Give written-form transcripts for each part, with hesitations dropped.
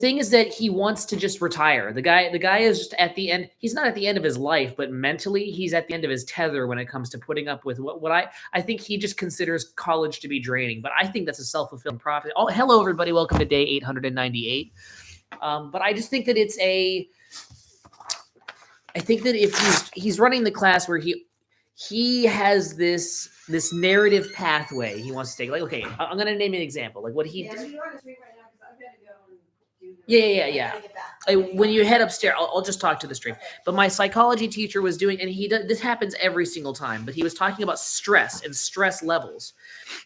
thing is that he wants to just retire. The guy is just at the end. He's not at the end of his life, but mentally he's at the end of his tether when it comes to putting up with what I think he just considers college to be draining. But I think that's a self-fulfilling prophecy. Oh, hello everybody. Welcome to day 898. But I just think that I think that if he's running the class where he has this narrative pathway he wants to take. Like, okay, I'm gonna name an example. Like what he. Yeah, you're on the street right now because I've got to go and do. Yeah. When you head upstairs, I'll just talk to the stream. But my psychology teacher was doing, and this happens every single time. But he was talking about stress and stress levels,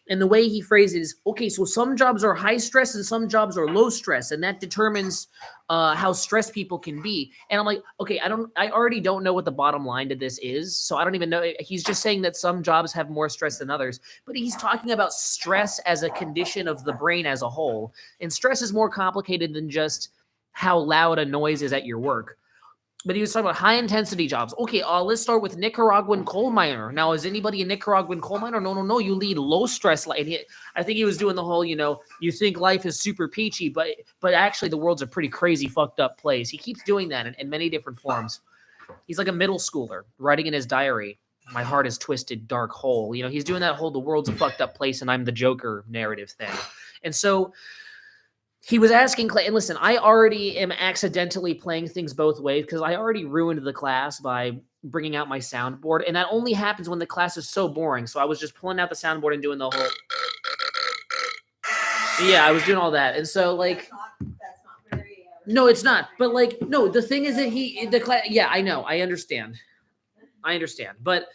and the way he phrased it is, okay, so some jobs are high stress and some jobs are low stress, and that determines how stressed people can be. And I'm like, okay, I already don't know what the bottom line to this is, so I don't even know. He's just saying that some jobs have more stress than others, but he's talking about stress as a condition of the brain as a whole, and stress is more complicated than just how loud a noise is at your work. But he was talking about high-intensity jobs. Okay, let's start with Nicaraguan coal miner. Now, is anybody a Nicaraguan coal miner? No. You lead low-stress life. I think he was doing the whole, you think life is super peachy, but actually the world's a pretty crazy, fucked up place. He keeps doing that in many different forms. He's like a middle schooler writing in his diary, my heart is twisted, dark hole. He's doing that whole the world's a fucked up place and I'm the Joker narrative thing. And so he was asking Clay, and listen, I already am accidentally playing things both ways because I already ruined the class by bringing out my soundboard, and that only happens when the class is so boring. So I was just pulling out the soundboard and doing the whole. Yeah, I was doing all that, and so like. That's not very. No, it's not. But like, no, the thing is that the class. Yeah, I know, I understand, but.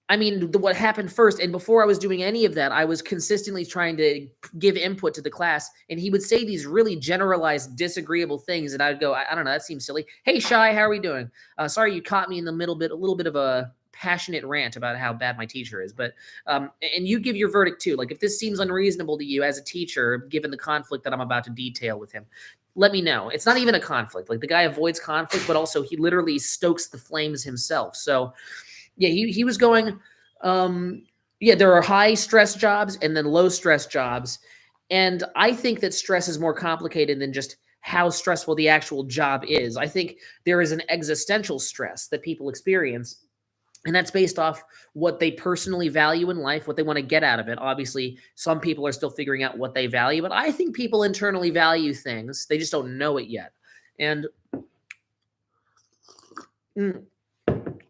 I mean, what happened first, and before I was doing any of that, I was consistently trying to give input to the class, and he would say these really generalized, disagreeable things, and I'd go, I don't know, that seems silly. Hey, Shy, how are we doing? Sorry you caught me in the a little bit of a passionate rant about how bad my teacher is, but, and you give your verdict too. Like, if this seems unreasonable to you as a teacher, given the conflict that I'm about to detail with him, let me know. It's not even a conflict. Like, the guy avoids conflict, but also he literally stokes the flames himself. So, yeah, he was going, there are high stress jobs and then low stress jobs. And I think that stress is more complicated than just how stressful the actual job is. I think there is an existential stress that people experience, and that's based off what they personally value in life, what they want to get out of it. Obviously, some people are still figuring out what they value, but I think people internally value things. They just don't know it yet. And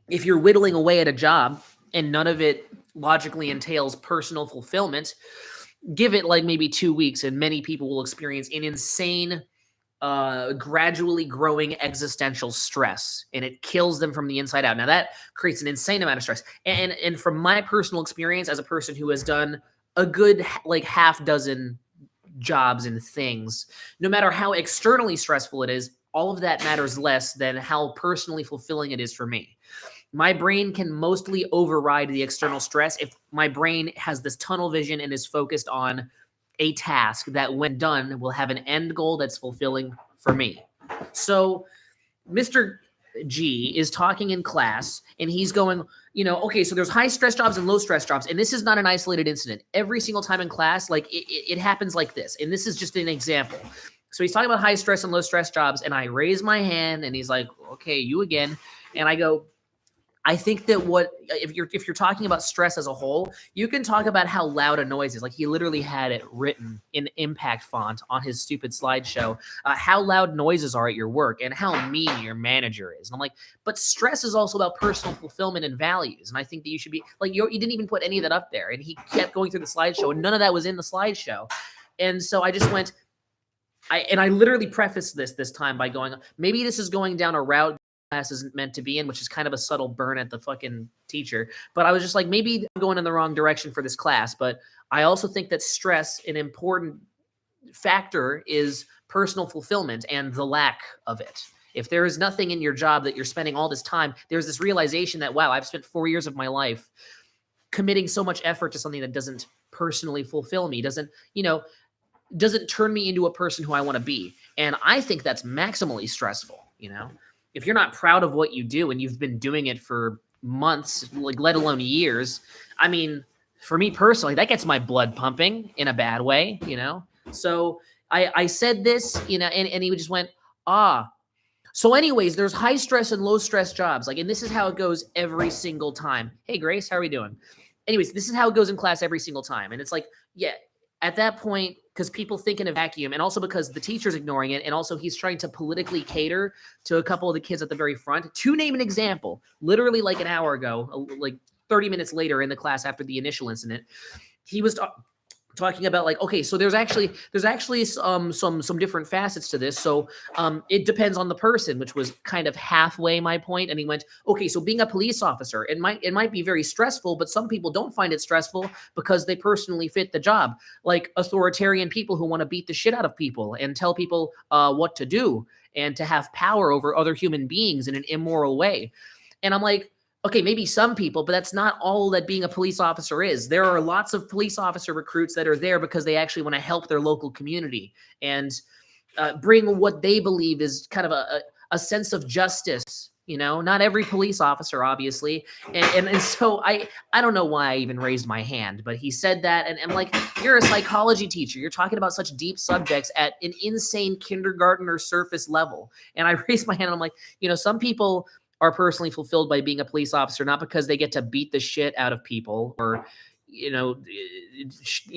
if you're whittling away at a job and none of it logically entails personal fulfillment, give it like maybe 2 weeks and many people will experience an insane, gradually growing existential stress, and it kills them from the inside out. Now that creates an insane amount of stress. And from my personal experience as a person who has done a good like half dozen jobs and things, no matter how externally stressful it is, all of that matters less than how personally fulfilling it is for me. My brain can mostly override the external stress if my brain has this tunnel vision and is focused on a task that, when done, will have an end goal that's fulfilling for me. So Mr. G is talking in class, and he's going, okay, so there's high stress jobs and low stress jobs, and this is not an isolated incident. Every single time in class, like it happens like this, and this is just an example. So he's talking about high stress and low stress jobs, and I raise my hand, and he's like, okay, you again. And I go, I think that if you're talking about stress as a whole, you can talk about how loud a noise is. Like, he literally had it written in impact font on his stupid slideshow, how loud noises are at your work and how mean your manager is. And I'm like, but stress is also about personal fulfillment and values. And I think that you should be like, you didn't even put any of that up there. And he kept going through the slideshow, and none of that was in the slideshow. And so I just went, I literally prefaced this time by going, maybe this is going down a route class isn't meant to be in, which is kind of a subtle burn at the fucking teacher. But I was just like, maybe I'm going in the wrong direction for this class. But I also think that stress, an important factor, is personal fulfillment and the lack of it. If there is nothing in your job that you're spending all this time, there's this realization that, wow, I've spent 4 years of my life committing so much effort to something that doesn't personally fulfill me, doesn't turn me into a person who I want to be. And I think that's maximally stressful, If you're not proud of what you do and you've been doing it for months, like let alone years, I mean, for me personally, that gets my blood pumping in a bad way, So I said this, you know, and he just went, ah. So anyways, there's high stress and low stress jobs. Like, and this is how it goes every single time. Hey, Grace, how are we doing? Anyways, this is how it goes in class every single time. And it's like, yeah, at that point, because people think in a vacuum, and also because the teacher's ignoring it, and also he's trying to politically cater to a couple of the kids at the very front. To name an example, literally like an hour ago, like 30 minutes later in the class after the initial incident, he was talking about like, okay, so there's actually some different facets to this. So it depends on the person, which was kind of halfway my point. And he went, okay, so being a police officer, it might be very stressful, but some people don't find it stressful because they personally fit the job, like authoritarian people who want to beat the shit out of people and tell people what to do and to have power over other human beings in an immoral way. And I'm like, okay, maybe some people, but that's not all that being a police officer is. There are lots of police officer recruits that are there because they actually want to help their local community and bring what they believe is kind of a sense of justice. You know, not every police officer, obviously. And so I don't know why I even raised my hand, but he said that. And I'm like, you're a psychology teacher. You're talking about such deep subjects at an insane kindergartner surface level. And I raised my hand and I'm like, you know, some people are personally fulfilled by being a police officer, not because they get to beat the shit out of people or, you know,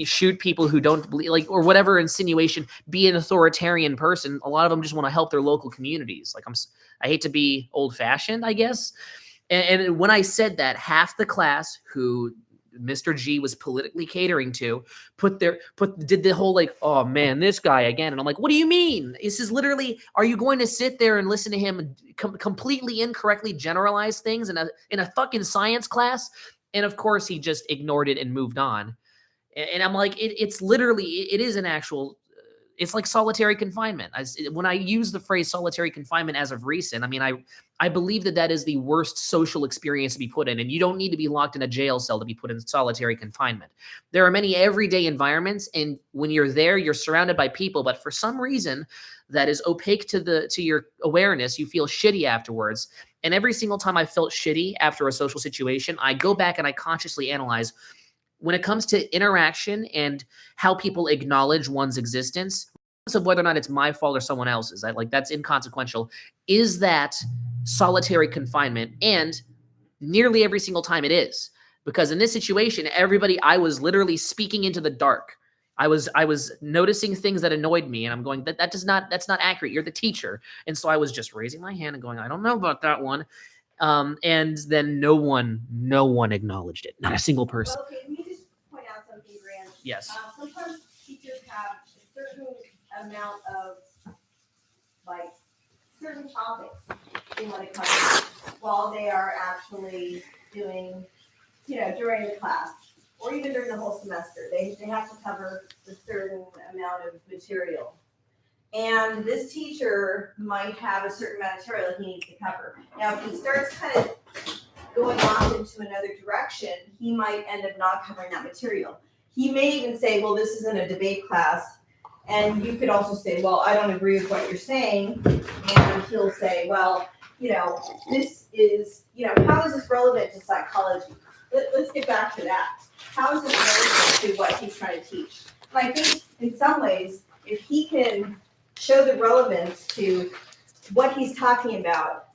shoot people who don't believe, like, or whatever insinuation, be an authoritarian person. A lot of them just want to help their local communities. Like, I hate to be old fashioned, I guess. And when I said that, half the class who Mr. G was politically catering to did the whole like, oh man, this guy again. And I'm like, what do you mean? This is literally, are you going to sit there and listen to him completely incorrectly generalize things in a fucking science class? And of course he just ignored it and moved on. And I'm like, it's literally, it is an actual, it's like solitary confinement. When I use the phrase solitary confinement as of recent, I mean, I believe that is the worst social experience to be put in, and you don't need to be locked in a jail cell to be put in solitary confinement. There are many everyday environments, and when you're there, you're surrounded by people, but for some reason that is opaque to your awareness, you feel shitty afterwards. And every single time I felt shitty after a social situation, I go back and I consciously analyze, when it comes to interaction and how people acknowledge one's existence, of whether or not it's my fault or someone else's, that's inconsequential. Is that solitary confinement? And nearly every single time it is, because in this situation, I was literally speaking into the dark. I was noticing things that annoyed me, and I'm going, that's not accurate. You're the teacher. And so I was just raising my hand and going, I don't know about that one. And then no one acknowledged it. Not a single person. Well, okay, let me just point out something, Grant. Yes. Sometimes teachers have a certain amount of, like, certain topics they want to cover while they are actually doing, you know, during the class or even during the whole semester. They have to cover a certain amount of material. And this teacher might have a certain amount of material he needs to cover. Now, if he starts kind of going off into another direction, he might end up not covering that material. He may even say, well, this isn't a debate class. And you could also say, well, I don't agree with what you're saying. And he'll say, well, you know, this is, you know, how is this relevant to psychology? Let's get back to that. How is this relevant to what he's trying to teach? And I think in some ways, if he can show the relevance to what he's talking about,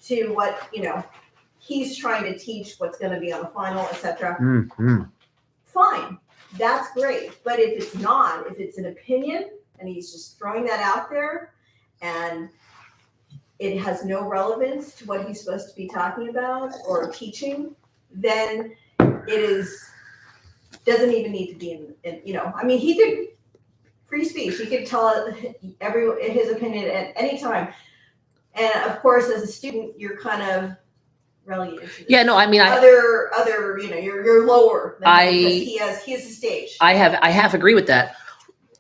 to what, you know, he's trying to teach, what's going to be on the final, etc. Fine, that's great. But if it's not, if it's an opinion and he's just throwing that out there and it has no relevance to what he's supposed to be talking about or teaching, then it doesn't even need to be in, you know, I mean, he could, free speech, he could tell his opinion at any time. And of course, as a student, you're kind of relegated to Yeah, no, I mean, other, you know, you're lower than him because he has the stage. I half agree with that.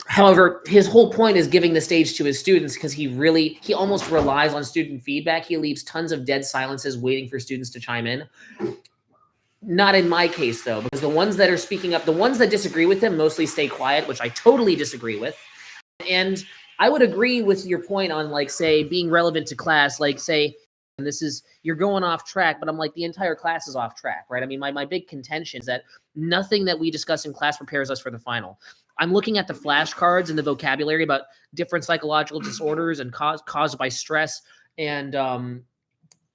However, his whole point is giving the stage to his students because he almost relies on student feedback. He leaves tons of dead silences waiting for students to chime in. Not in my case, though, because the ones that are speaking up, the ones that disagree with him mostly stay quiet, which I totally disagree with. And I would agree with your point on, like, say, being relevant to class, like, say, and this is, you're going off track, but I'm like, the entire class is off track, right? I mean, my big contention is that nothing that we discuss in class prepares us for the final. I'm looking at the flashcards and the vocabulary about different psychological disorders and caused by stress and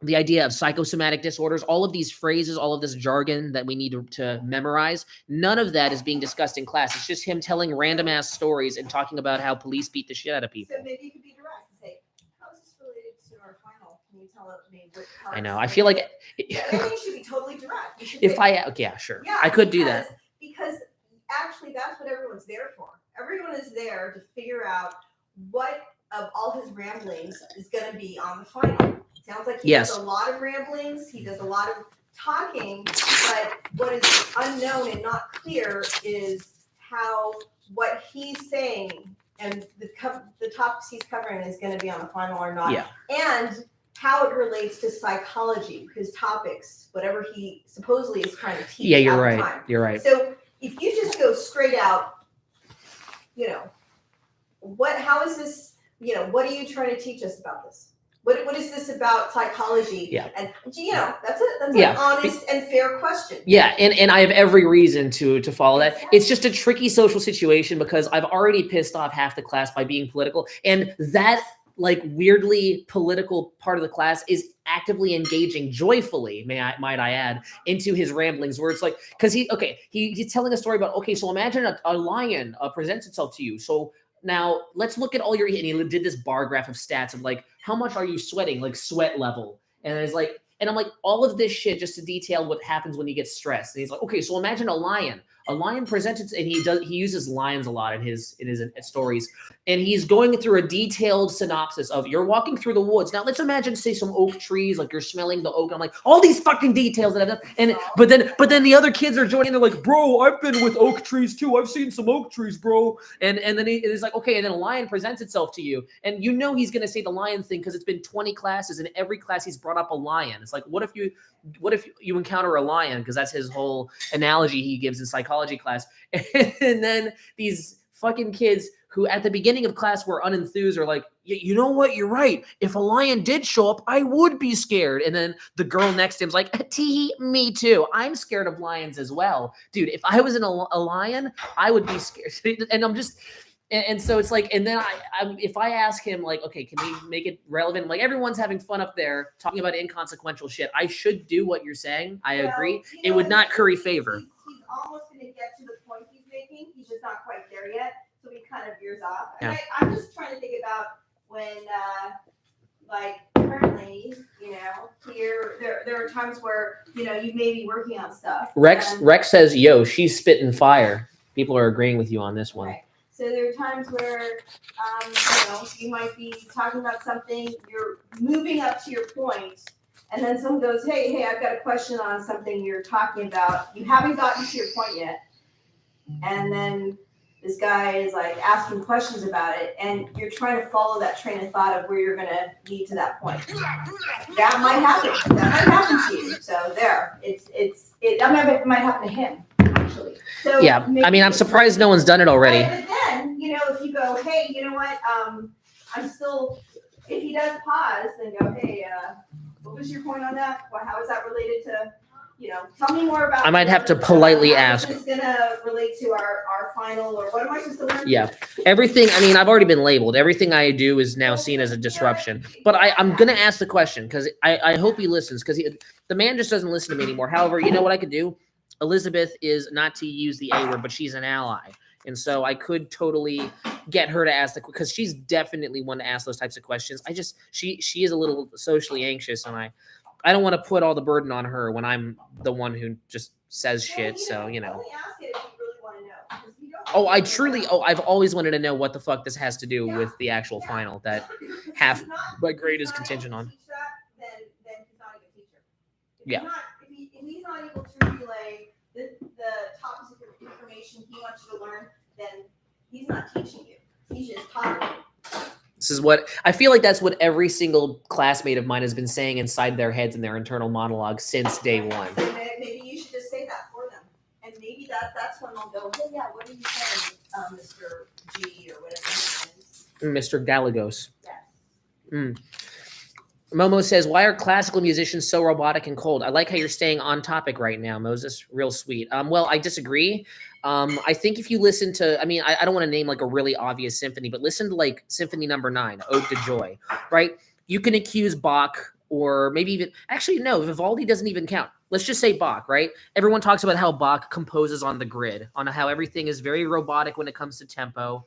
the idea of psychosomatic disorders, all of these phrases, all of this jargon that we need to memorize, none of that is being discussed in class. It's just him telling random ass stories and talking about how police beat the shit out of people. So maybe you could be direct and say, how is this related to our final? Can you tell me what part? I know. I feel like everything should be totally direct. Yeah, sure. I could do that. Because actually that's what everyone's there for. Everyone is there to figure out what of all his ramblings is going to be on the final. Sounds like he does a lot of ramblings. He does a lot of talking, but what is unknown and not clear is how what he's saying and the topics he's covering is going to be on the final or not, and how it relates to psychology, his topics, whatever he supposedly is trying to teach. Yeah, you're right. You're right. So if you just go straight out, how is this? What are you trying to teach us about this? What is this about psychology? Yeah. And that's an honest and fair question. Yeah, and I have every reason to follow that. It's just a tricky social situation because I've already pissed off half the class by being political, and that like weirdly political part of the class is actively engaging joyfully, might I add, into his ramblings where it's like, because he's telling a story about, okay, so imagine a lion presents itself to you. So now let's look at all your, and he did this bar graph of stats of like, how much are you sweating, like sweat level. And it's like, and I'm like, all of this shit just to detail what happens when you get stressed. And he's like, okay, so imagine a lion. A lion presents, and he uses lions a lot in his stories, and he's going through a detailed synopsis of you're walking through the woods. Now let's imagine, say, some oak trees, like you're smelling the oak. And I'm like, all these fucking details that I've done, and but then the other kids are joining. They're like, bro, I've been with oak trees too. I've seen some oak trees, bro. And then he's like, okay, and then a lion presents itself to you, and he's gonna say the lion thing because it's been 20 classes, and every class he's brought up a lion. It's like, what if you encounter a lion? Because that's his whole analogy he gives in psychology class. And then these fucking kids who at the beginning of class were unenthused are like, you know what, you're right, if a lion did show up, I would be scared. And then the girl next to him's like, tee, me too, I'm scared of lions as well, dude. If I was in a lion, I would be scared. And I'm just, and so it's like, and then if I ask him like, okay, can we make it relevant? Like everyone's having fun up there talking about inconsequential shit. I should do what you're saying. I agree. It would not curry favor. He's almost going to get to the point he's making. He's just not quite there yet. So he kind of veers off. And I'm just trying to think about when, like currently, here, there are times where, you may be working on stuff. Rex says, yo, she's spitting fire. People are agreeing with you on this one. Okay. So there are times where, you might be talking about something, you're moving up to your point, and then someone goes, hey, I've got a question on something you're talking about. You haven't gotten to your point yet. And then this guy is like asking questions about it, and you're trying to follow that train of thought of where you're going to lead to that point. That might happen. That might happen to you. So there, that might happen to him. So yeah, I mean, I'm surprised no one's done it already. But then, if you go, hey, you know what, if he does pause, then go, hey, what was your point on that? Well, how is that related to, tell me more about. I might have to politely ask. How is this going to relate to our final, or what am I supposed to learn? Yeah, everything, I mean, I've already been labeled. Everything I do is now seen as a disruption. But I'm going to ask the question because I hope he listens, because the man just doesn't listen to me anymore. However, you know what I could do? Elizabeth is, not to use the A word, but she's an ally. And so I could totally get her to ask because she's definitely one to ask those types of questions. She is a little socially anxious, and I don't want to put all the burden on her when I'm the one who just says shit. So, Only ask it if you really want to know. I've always wanted to know what the fuck this has to do with the actual final that half my grade is contingent on. Then he's not a good teacher. Yeah. If he's not able to relay the topics of information he wants you to learn, then he's not teaching you. He's just talking. This is what I feel like that's what every single classmate of mine has been saying inside their heads in their internal monologue since day one. So maybe you should just say that for them. And maybe that's when they'll go, hey, yeah, what are you saying, Mr. G or whatever his name is? Mr. Galagos. Yes. Momo says, "Why are classical musicians so robotic and cold?" I like how you're staying on topic right now, Moses. Real sweet. Well, I disagree. I think if you listen to, I mean, I don't want to name like a really obvious symphony, but listen to like Symphony Number 9, Ode to Joy, right? You can accuse Bach or maybe even actually no, Vivaldi doesn't even count. Let's just say Bach, right? Everyone talks about how Bach composes on the grid, on how everything is very robotic when it comes to tempo.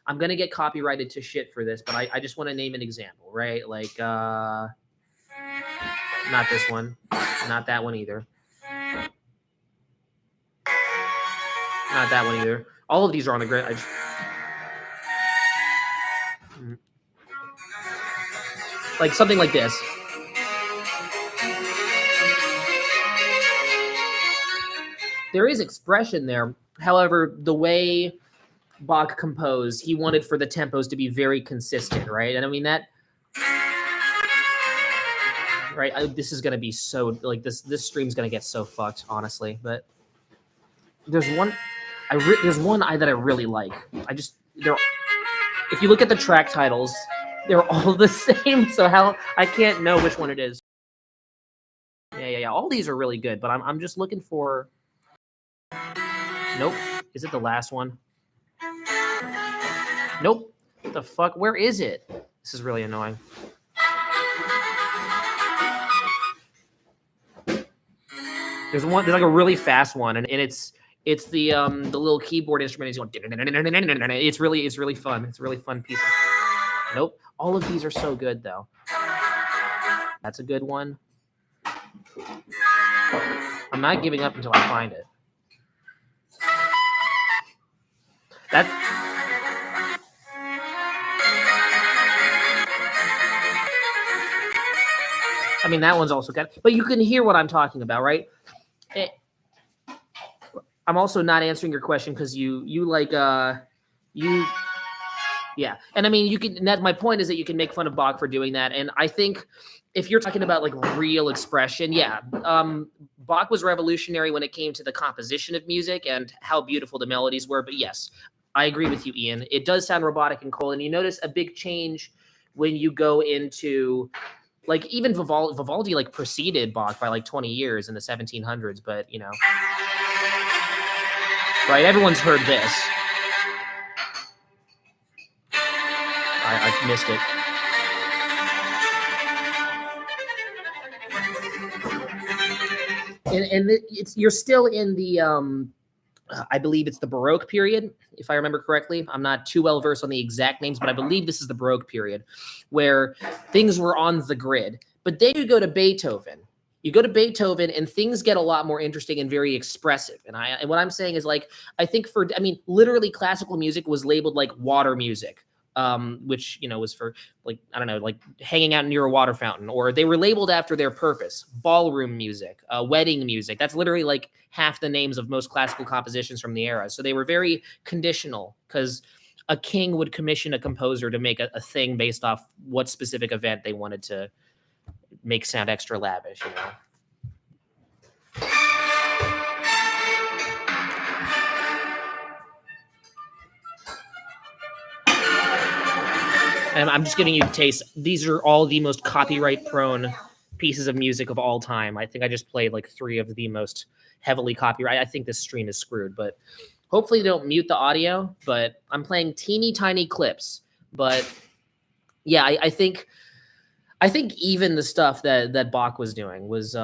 I'm gonna get copyrighted to shit for this, but I just want to name an example, right? Like not this one, not that one either, not that one either. All of these are on the grid. Like something like this. There is expression there. However, the way Bach composed, he wanted for the tempos to be very consistent, right? And I mean that, right? This is gonna be so like this stream's gonna get so fucked, honestly. But there's one, there's one that I really like. They're, if you look at the track titles, they're all the same. So how I can't know which one it is. Yeah. All these are really good, but I'm just looking for. Nope. Is it the last one? Nope. What the fuck? Where is it? This is really annoying. There's like a really fast one, and it's the little keyboard instrument is going. It's really fun. It's a really fun piece. Nope. All of these are so good though. That's a good one. I'm not giving up until I find it. I mean, that one's also good, but you can hear what I'm talking about, right? I'm also not answering your question because you like yeah, and I mean you can. My point is that you can make fun of Bach for doing that, and I think if you're talking about like real expression, yeah, Bach was revolutionary when it came to the composition of music and how beautiful the melodies were. But yes, I agree with you, Ian. It does sound robotic and cold, and you notice a big change when you go into like even Vivaldi like preceded Bach by like 20 years in the 1700s. But you know, right? Everyone's heard this. I missed it. And you're still in the I believe it's the Baroque period, if I remember correctly. I'm not too well versed on the exact names, but I believe this is the Baroque period where things were on the grid. But then you go to Beethoven. You go to Beethoven and things get a lot more interesting and very expressive. And what I'm saying is like, I think literally classical music was labeled like water music. Which, you know, was for like, I don't know, like hanging out near a water fountain, or they were labeled after their purpose. Ballroom music, wedding music. That's literally like half the names of most classical compositions from the era. So they were very conditional because a king would commission a composer to make a thing based off what specific event they wanted to make sound extra lavish, you know. And I'm just giving you a taste. These are all the most copyright-prone pieces of music of all time. I think I just played like 3 of the most heavily copyright. I think this stream is screwed, but hopefully they don't mute the audio. But I'm playing teeny tiny clips. But yeah, I think even the stuff that Bach was doing was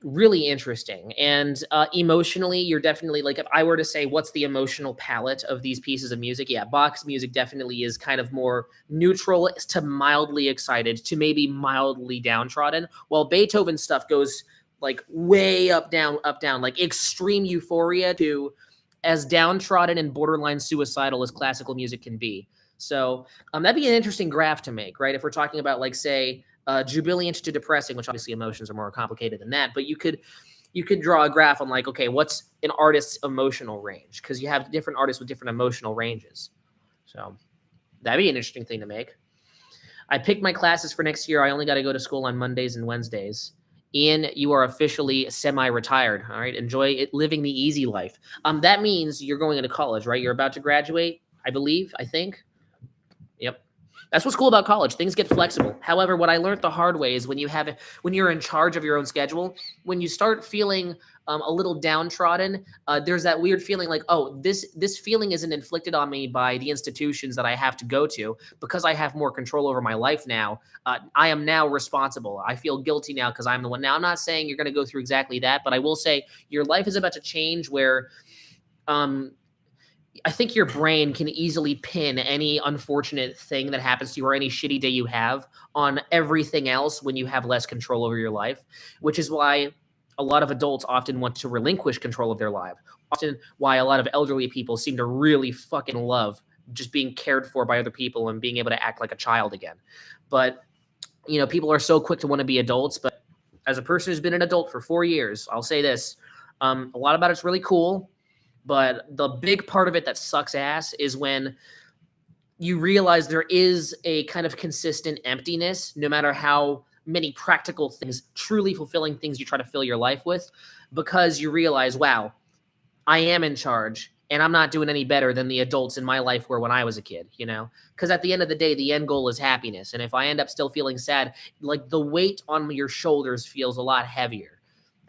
really interesting. And emotionally, you're definitely like, if I were to say what's the emotional palette of these pieces of music, yeah, Bach's music definitely is kind of more neutral to mildly excited to maybe mildly downtrodden, while Beethoven's stuff goes like way up, down, like extreme euphoria to as downtrodden and borderline suicidal as classical music can be. So that'd be an interesting graph to make, right? If we're talking about like, say, jubilant to depressing, which obviously emotions are more complicated than that, but you could draw a graph on like, okay, what's an artist's emotional range? Because you have different artists with different emotional ranges. So that'd be an interesting thing to make. I picked my classes for next year. I only got to go to school on Mondays and Wednesdays. Ian, you are officially semi-retired. All right, enjoy it, living the easy life. That means you're going into college, right? You're about to graduate, I believe. I think. Yep. That's what's cool about college. Things get flexible. However, what I learned the hard way is when you're in charge of your own schedule, when you start feeling a little downtrodden, there's that weird feeling like, oh, this feeling isn't inflicted on me by the institutions that I have to go to because I have more control over my life now. I am now responsible. I feel guilty now because I'm the one. Now, I'm not saying you're going to go through exactly that, but I will say your life is about to change where I think your brain can easily pin any unfortunate thing that happens to you or any shitty day you have on everything else when you have less control over your life, which is why a lot of adults often want to relinquish control of their life. Often why a lot of elderly people seem to really fucking love just being cared for by other people and being able to act like a child again. But, people are so quick to want to be adults. But as a person who's been an adult for 4 years, I'll say this. A lot about it's really cool. But the big part of it that sucks ass is when you realize there is a kind of consistent emptiness, no matter how many practical things, truly fulfilling things you try to fill your life with, because you realize, wow, I am in charge and I'm not doing any better than the adults in my life were when I was a kid, Because at the end of the day, the end goal is happiness. And if I end up still feeling sad, like the weight on your shoulders feels a lot heavier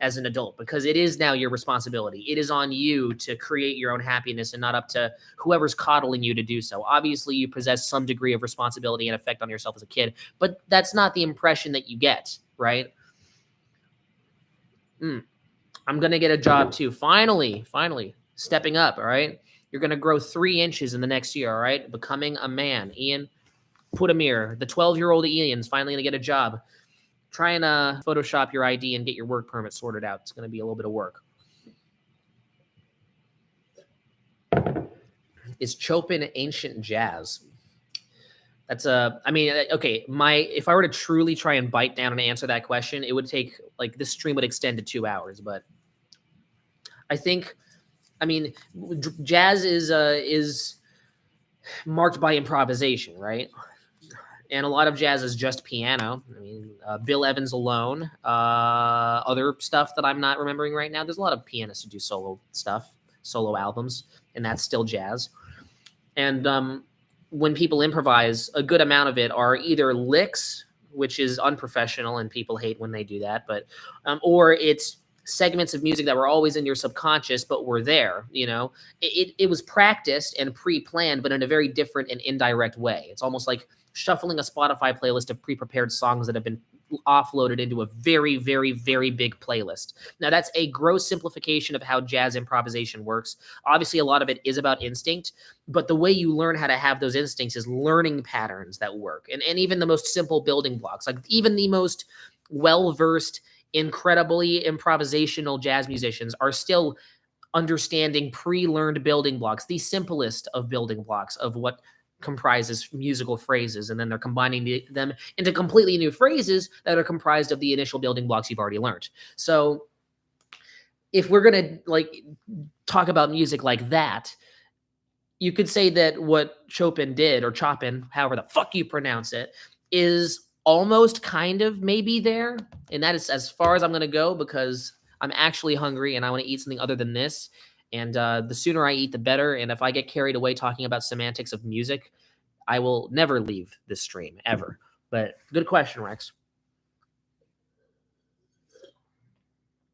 as an adult, because it is now your responsibility. It is on you to create your own happiness and not up to whoever's coddling you to do so. Obviously, you possess some degree of responsibility and effect on yourself as a kid, but that's not the impression that you get, right? I'm going to get a job too. Finally, stepping up, all right? You're going to grow 3 inches in the next year, all right? Becoming a man. Ian, put a mirror. The 12-year-old Ian's finally going to get a job. Try and Photoshop your ID and get your work permit sorted out. It's going to be a little bit of work. Is Chopin ancient jazz? That's okay. If I were to truly try and bite down and answer that question, it would take this stream would extend to 2 hours. But I think, jazz is marked by improvisation, right? And a lot of jazz is just piano. Bill Evans alone. Other stuff that I'm not remembering right now. There's a lot of pianists who do solo stuff, solo albums, and that's still jazz. And when people improvise, a good amount of it are either licks, which is unprofessional, and people hate when they do that, but or it's segments of music that were always in your subconscious, but were there. It was practiced and pre-planned, but in a very different and indirect way. It's almost like shuffling a Spotify playlist of pre-prepared songs that have been offloaded into a very, very, very big playlist. Now, that's a gross simplification of how jazz improvisation works. Obviously, a lot of it is about instinct, but the way you learn how to have those instincts is learning patterns that work. And even the most simple building blocks, like even the most well-versed, incredibly improvisational jazz musicians are still understanding pre-learned building blocks, the simplest of building blocks of what comprises musical phrases, and then they're combining them into completely new phrases that are comprised of the initial building blocks you've already learned. So if we're going to talk about music like that, you could say that what Chopin did, or Chopin, however the fuck you pronounce it, is almost kind of maybe there. And that is as far as I'm going to go, because I'm actually hungry and I want to eat something other than this. And the sooner I eat, the better. And if I get carried away talking about semantics of music, I will never leave this stream, ever. But good question, Rex.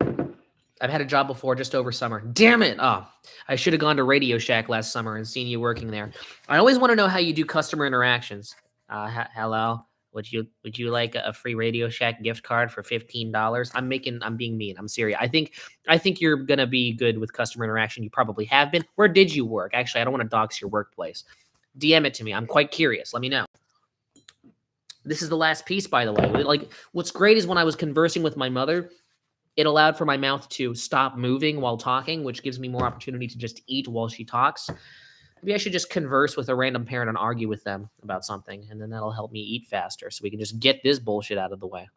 I've had a job before just over summer. Damn it. Oh, I should have gone to Radio Shack last summer and seen you working there. I always want to know how you do customer interactions. Hello. Would you like a free Radio Shack gift card for $15? I'm being mean. I'm serious. I think you're gonna be good with customer interaction. You probably have been. Where did you work? Actually, I don't want to dox your workplace. DM it to me. I'm quite curious. Let me know. This is the last piece, by the way. What's great is when I was conversing with my mother, it allowed for my mouth to stop moving while talking, which gives me more opportunity to just eat while she talks. Maybe I should just converse with a random parent and argue with them about something, and then that'll help me eat faster so we can just get this bullshit out of the way.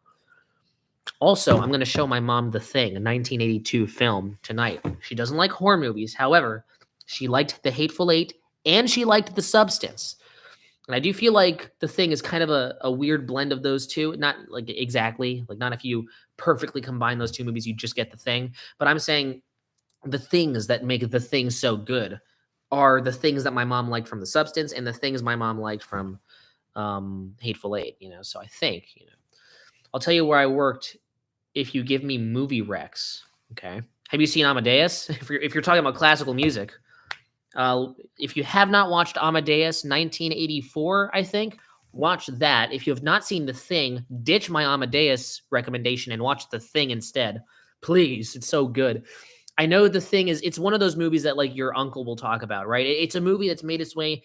Also, I'm going to show my mom The Thing, a 1982 film, tonight. She doesn't like horror movies. However, she liked The Hateful Eight, and she liked The Substance. And I do feel like The Thing is kind of a weird blend of those two. Not exactly. Not if you perfectly combine those two movies, you just get The Thing. But I'm saying the things that make The Thing so good are the things that my mom liked from The Substance and the things my mom liked from Hateful Eight, so I think, I'll tell you where I worked if you give me movie recs. Okay. Have you seen Amadeus? If you're talking about classical music, if you have not watched Amadeus 1984, I think, watch that. If you have not seen The Thing, ditch my Amadeus recommendation and watch The Thing instead. Please, it's so good. I know The Thing it's one of those movies that like your uncle will talk about, right? It's a movie that's made its way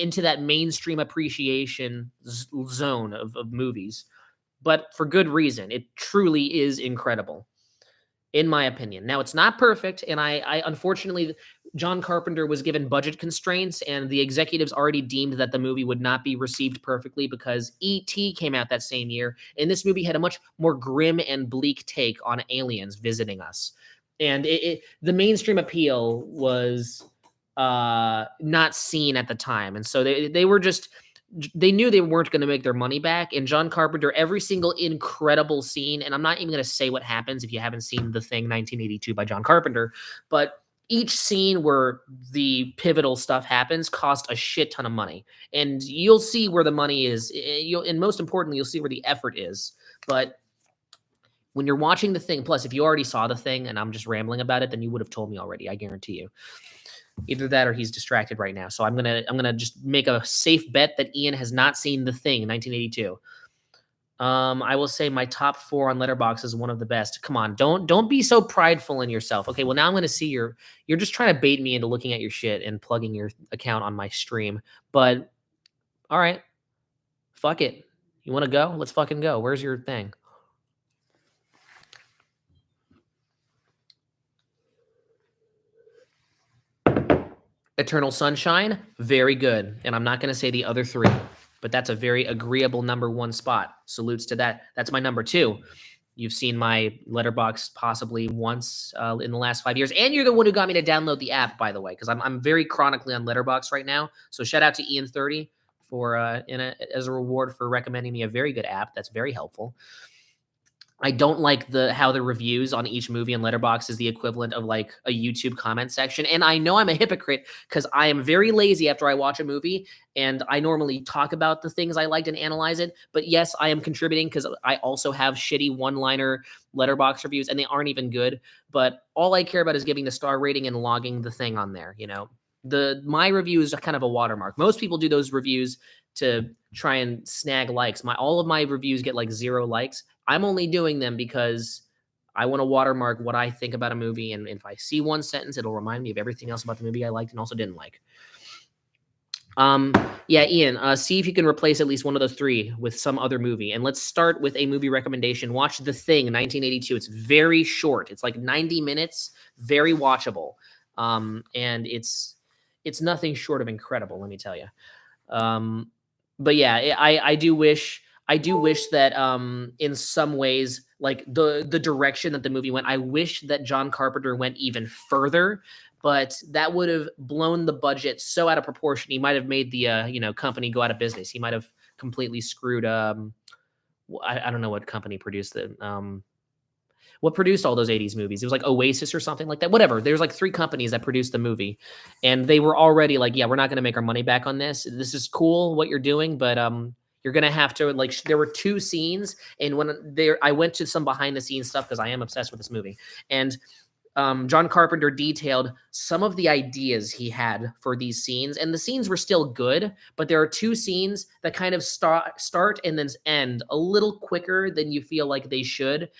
into that mainstream appreciation zone of movies, but for good reason. It truly is incredible, in my opinion. Now, it's not perfect, and I unfortunately, John Carpenter was given budget constraints, and the executives already deemed that the movie would not be received perfectly because E.T. came out that same year, and this movie had a much more grim and bleak take on aliens visiting us. And the mainstream appeal was not seen at the time, and so they were just they knew they weren't going to make their money back. And John Carpenter, every single incredible scene, and I'm not even going to say what happens if you haven't seen The Thing 1982 by John Carpenter, but each scene where the pivotal stuff happens cost a shit ton of money. And you'll see where the money is. And most importantly, you'll see where the effort is. But when you're watching The Thing, plus if you already saw The Thing and I'm just rambling about it, then you would have told me already, I guarantee you. Either that or he's distracted right now. So I'm gonna just make a safe bet that Ian has not seen The Thing, 1982. I will say my top 4 on Letterboxd is one of the best. Come on, don't be so prideful in yourself. Okay, well now I'm gonna see you're just trying to bait me into looking at your shit and plugging your account on my stream. But all right, fuck it. You want to go? Let's fucking go. Where's your thing? Eternal Sunshine, very good. And I'm not going to say the other 3, but that's a very agreeable number 1 spot. Salutes to that. That's my number 2. You've seen my Letterboxd possibly once in the last 5 years. And you're the one who got me to download the app, by the way, because I'm very chronically on Letterboxd right now. So shout out to Ian30 for as a reward for recommending me a very good app. That's very helpful. I don't like how the reviews on each movie in Letterboxd is the equivalent of like a YouTube comment section. And I know I'm a hypocrite because I am very lazy after I watch a movie, and I normally talk about the things I liked and analyze it. But yes, I am contributing because I also have shitty one-liner Letterboxd reviews, and they aren't even good. But all I care about is giving the star rating and logging the thing on there. My review is kind of a watermark. Most people do those reviews to try and snag likes. All of my reviews get like 0 likes. I'm only doing them because I want to watermark what I think about a movie. And if I see one sentence, it'll remind me of everything else about the movie I liked and also didn't like. Yeah, Ian, see if you can replace at least one of those 3 with some other movie. And let's start with a movie recommendation. Watch The Thing, 1982. It's very short. It's like 90 minutes, very watchable. And it's nothing short of incredible, let me tell you. But yeah, I do wish that in some ways, like the direction that the movie went, I wish that John Carpenter went even further, but that would have blown the budget so out of proportion. He might have made the company go out of business. He might have completely screwed I don't know what company produced it. What produced all those 80s movies? It was like Oasis or something like that. Whatever. There's like 3 companies that produced the movie, and they were already like, yeah, we're not going to make our money back on this. This is cool what you're doing, but you're going to have to like, there were 2 scenes. And I went to some behind the scenes stuff because I am obsessed with this movie. And John Carpenter detailed some of the ideas he had for these scenes, and the scenes were still good, but there are 2 scenes that kind of start and then end a little quicker than you feel like they should.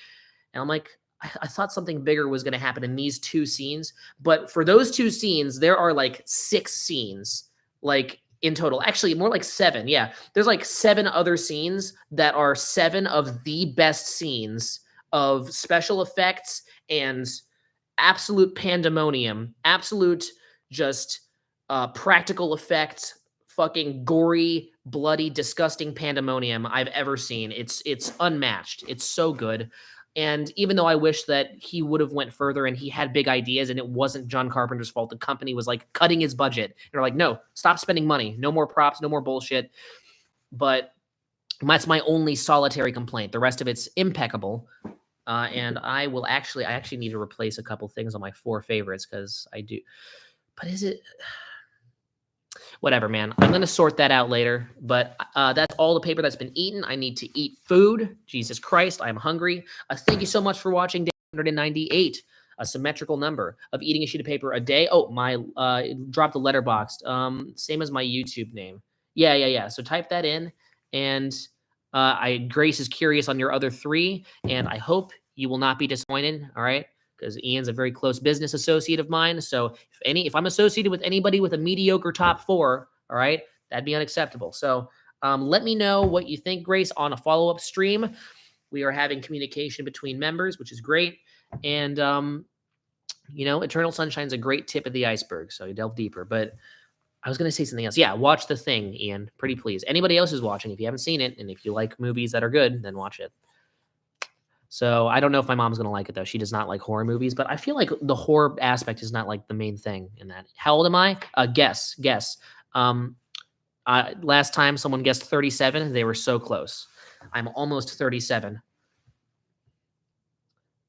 And I'm like, I thought something bigger was going to happen in these 2 scenes. But for those 2 scenes, there are like 6 scenes, like in total. Actually, more like 7. Yeah. There's like 7 other scenes that are 7 of the best scenes of special effects and absolute pandemonium, absolute just practical effects, fucking gory, bloody, disgusting pandemonium I've ever seen. It's unmatched. It's so good. And even though I wish that he would have went further and he had big ideas and it wasn't John Carpenter's fault, the company was like cutting his budget. And they're like, no, stop spending money. No more props, no more bullshit. But that's my only solitary complaint. The rest of it's impeccable. And I actually need to replace a couple things on my 4 favorites because I do. But is it? whatever, man. I'm going to sort that out later. But that's all the paper that's been eaten. I need to eat food. Jesus Christ, I'm hungry. Thank you so much for watching day 198. A symmetrical number of eating a sheet of paper a day. Oh, my, dropped the letterboxd. Same as my YouTube name. Yeah. So type that in. And Grace is curious on your other 3. And I hope you will not be disappointed. All right. Because Ian's a very close business associate of mine. So if I'm associated with anybody with a mediocre top 4, all right, that'd be unacceptable. So let me know what you think, Grace, on a follow-up stream. We are having communication between members, which is great. And, Eternal Sunshine's a great tip of the iceberg. So you delve deeper. But I was going to say something else. Yeah, watch The Thing, Ian. Pretty please. Anybody else who's watching, if you haven't seen it, and if you like movies that are good, then watch it. So I don't know if my mom's going to like it, though. She does not like horror movies, but I feel like the horror aspect is not like the main thing in that. How old am I? Guess. Last time someone guessed 37, they were so close. I'm almost 37.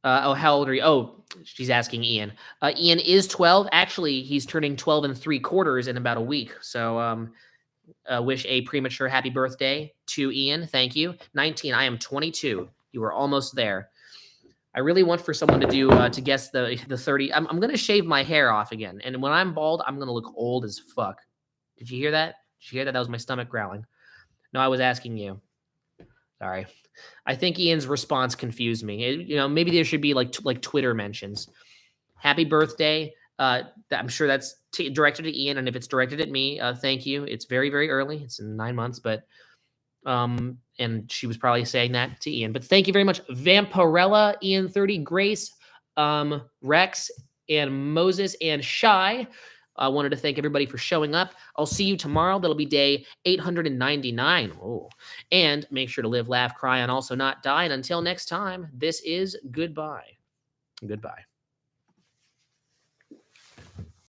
How old are you? Oh, she's asking Ian. Ian is 12. Actually, he's turning 12 3/4 in about a week. So wish a premature happy birthday to Ian. Thank you. 19. I am 22. You were almost there. I really want for someone to do to guess the 30. I'm gonna shave my hair off again, and when I'm bald, I'm gonna look old as fuck. Did you hear that? Did you hear that? That was my stomach growling. No, I was asking you. Sorry. I think Ian's response confused me. Maybe there should be like Twitter mentions. Happy birthday. I'm sure that's directed to Ian, and if it's directed at me, thank you. It's very, very early. It's in 9 months, but and she was probably saying that to Ian. But thank you very much, Vampirella, Ian 30, Grace, Rex, and Moses, and Shy. I wanted to thank everybody for showing up. I'll see you tomorrow. That'll be day 899. Oh. And make sure to live, laugh, cry, and also not die. And until next time, this is goodbye. Goodbye.